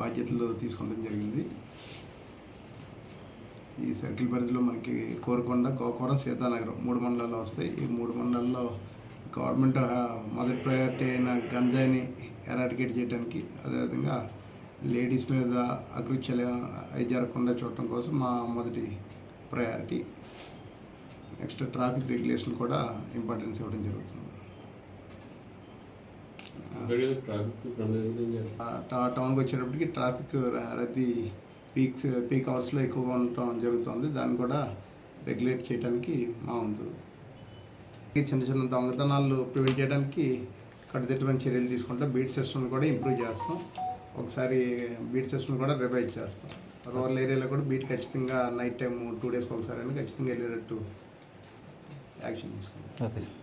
బాధ్యతలు తీసుకోవడం జరిగింది. ఈ సర్కిల్ పరిధిలో మనకి కోరుకొండ, గోకవరం, సీతానగరం 3 మండలాలు వస్తాయి. ఈ 3 మండలాల్లో గవర్నమెంట్ మొదటి ప్రయారిటీ అయిన గంజాయిని ఎరాడికేట్ చేయడానికి, అదేవిధంగా లేడీస్ మీద అకృత్యాలు అవి జరగకుండా చూడటం కోసం మా మొదటి ప్రయారిటీ. నెక్స్ట్ ట్రాఫిక్ రెగ్యులేషన్ కూడా ఇంపార్టెన్స్ ఇవ్వడం జరుగుతుంది. టౌన్కి వచ్చేటప్పటికి ట్రాఫిక్ రద్దీ పీక్ అవర్స్లో ఎక్కువగా ఉండటం జరుగుతుంది. దాన్ని కూడా రెగ్యులేట్ చేయడానికి మా వంతు. చిన్న చిన్న దొంగతనాలు ప్రివెంట్ చేయడానికి కట్టుదిట్టమైన చర్యలు తీసుకుంటే బీట్ సిస్టమ్ కూడా ఇంప్రూవ్ చేస్తాం. ఒకసారి బీట్ సిస్టమ్ కూడా రివైజ్ చేస్తాం. రూరల్ ఏరియాలో కూడా బీట్ ఖచ్చితంగా నైట్ టైం 2 డేస్కి ఒకసారి ఖచ్చితంగా వెళ్ళేటట్టు యాక్షన్ తీసుకుంటాం. Okay sir.